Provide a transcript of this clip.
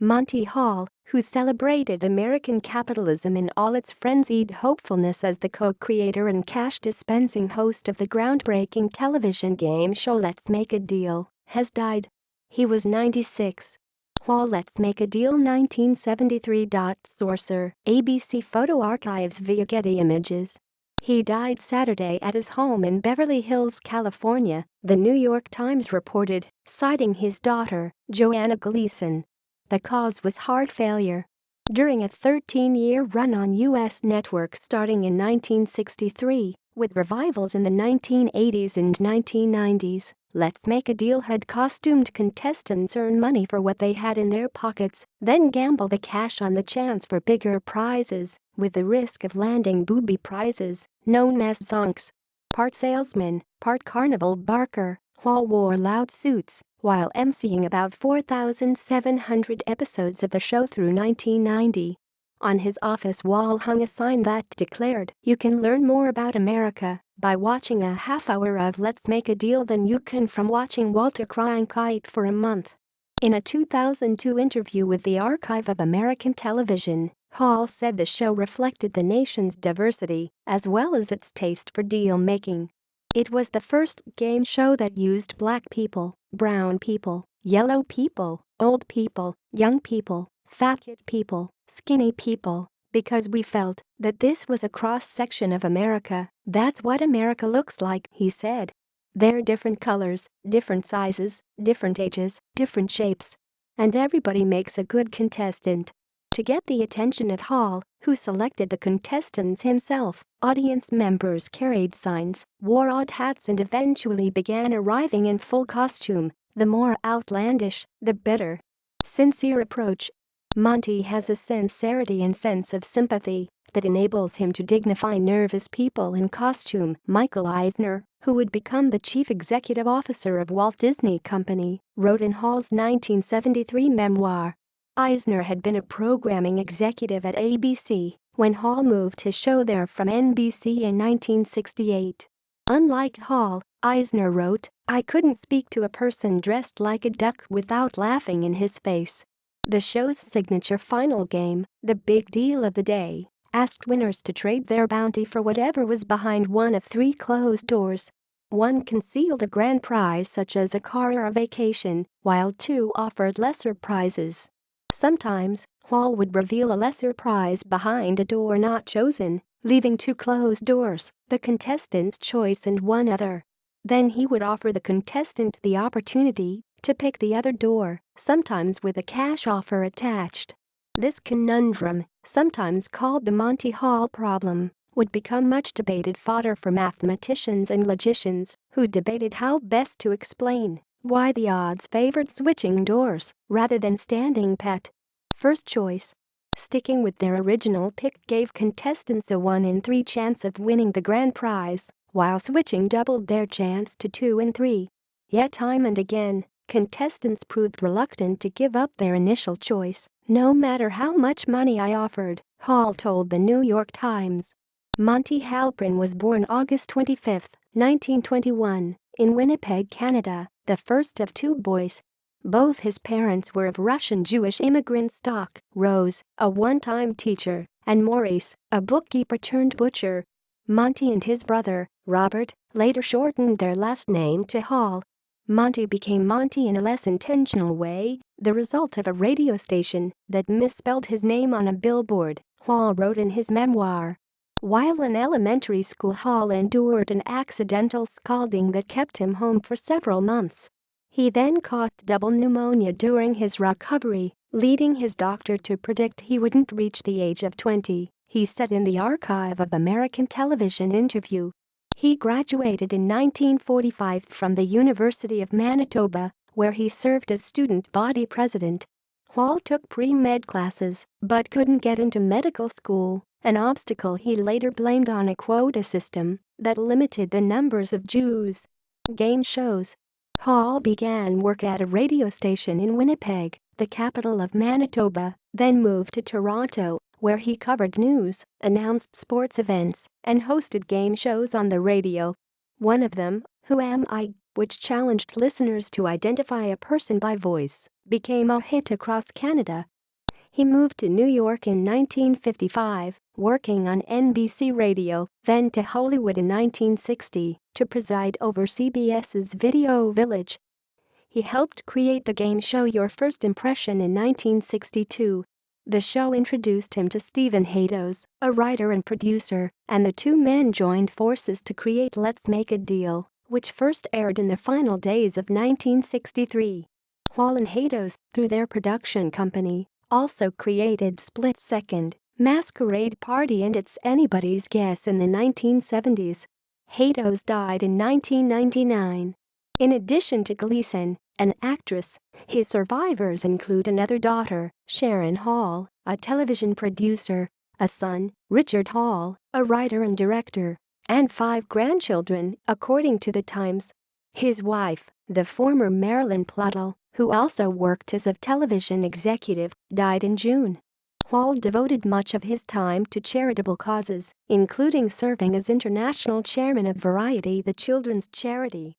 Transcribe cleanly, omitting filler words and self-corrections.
Monty Hall, who celebrated American capitalism in all its frenzied hopefulness as the co-creator and cash-dispensing host of the groundbreaking television game show Let's Make a Deal, has died. He was 96. Hall Let's Make a Deal 1973. Sourcer, ABC Photo Archives via Getty Images. He died Saturday at his home in Beverly Hills, California, The New York Times reported, citing his daughter, Joanna Gleason. The cause was heart failure. During a 13-year run on U.S. networks starting in 1963, with revivals in the 1980s and 1990s, Let's Make a Deal had costumed contestants earn money for what they had in their pockets, then gamble the cash on the chance for bigger prizes, with the risk of landing booby prizes, known as zonks. Part salesman, part carnival barker, Hall wore loud suits while emceeing about 4,700 episodes of the show through 1990. On his office wall hung a sign that declared, "You can learn more about America by watching a half-hour of Let's Make a Deal than you can from watching Walter Cronkite for a month." In a 2002 interview with the Archive of American Television, Hall said the show reflected the nation's diversity as well as its taste for deal-making. "It was the first game show that used black people, brown people, yellow people, old people, young people, fat kid people, skinny people, because we felt that this was a cross-section of America. That's what America looks like," he said. "They're different colors, different sizes, different ages, different shapes. And everybody makes a good contestant." To get the attention of Hall, who selected the contestants himself, audience members carried signs, wore odd hats and eventually began arriving in full costume. The more outlandish, the better. Sincere approach. Monty has a sincerity and sense of sympathy that enables him to dignify nervous people in costume. Michael Eisner, who would become the chief executive officer of Walt Disney Company, wrote in Hall's 1973 memoir. Eisner had been a programming executive at ABC when Hall moved his show there from NBC in 1968. Unlike Hall, Eisner wrote, "I couldn't speak to a person dressed like a duck without laughing in his face." The show's signature final game, The Big Deal of the Day, asked winners to trade their bounty for whatever was behind one of three closed doors. One concealed a grand prize such as a car or a vacation, while two offered lesser prizes. Sometimes, Hall would reveal a lesser prize behind a door not chosen, leaving two closed doors, the contestant's choice and one other. Then he would offer the contestant the opportunity to pick the other door, sometimes with a cash offer attached. This conundrum, sometimes called the Monty Hall problem, would become much debated fodder for mathematicians and logicians who debated how best to explain why the odds favored switching doors rather than standing pat. First choice. Sticking with their original pick gave contestants a 1 in 3 chance of winning the grand prize, while switching doubled their chance to 2 in 3. Yet time and again, contestants proved reluctant to give up their initial choice, no matter how much money I offered, Hall told the New York Times. Monty Halprin was born August 25, 1921, in Winnipeg, Canada, the first of two boys. Both his parents were of Russian Jewish immigrant stock, Rose, a one-time teacher, and Maurice, a bookkeeper-turned-butcher. Monty and his brother, Robert, later shortened their last name to Hall. Monty became Monty in a less intentional way, the result of a radio station that misspelled his name on a billboard, Hall wrote in his memoir. While in elementary school, Hall endured an accidental scalding that kept him home for several months. He then caught double pneumonia during his recovery, leading his doctor to predict he wouldn't reach the age of 20, he said in the Archive of American Television interview. He graduated in 1945 from the University of Manitoba, where he served as student body president. Hall took pre-med classes but couldn't get into medical school, an obstacle he later blamed on a quota system that limited the numbers of Jews. Game shows. Hall began work at a radio station in Winnipeg, the capital of Manitoba, then moved to Toronto, where he covered news, announced sports events, and hosted game shows on the radio. One of them, Who Am I?, which challenged listeners to identify a person by voice, became a hit across Canada. He moved to New York in 1955, working on NBC Radio, then to Hollywood in 1960 to preside over CBS's Video Village. He helped create the game show Your First Impression in 1962. The show introduced him to Stephen Haydos, a writer and producer, and the two men joined forces to create Let's Make a Deal, which first aired in the final days of 1963. Hall and Haydos, through their production company, also created Split Second, Masquerade Party and It's Anybody's Guess in the 1970s. Haydos died in 1999. In addition to Gleason, an actress, his survivors include another daughter, Sharon Hall, a television producer, a son, Richard Hall, a writer and director, and 5 grandchildren, according to The Times. His wife, the former Marilyn Plottle, who also worked as a television executive, died in June. Hall devoted much of his time to charitable causes, including serving as international chairman of Variety, the children's charity.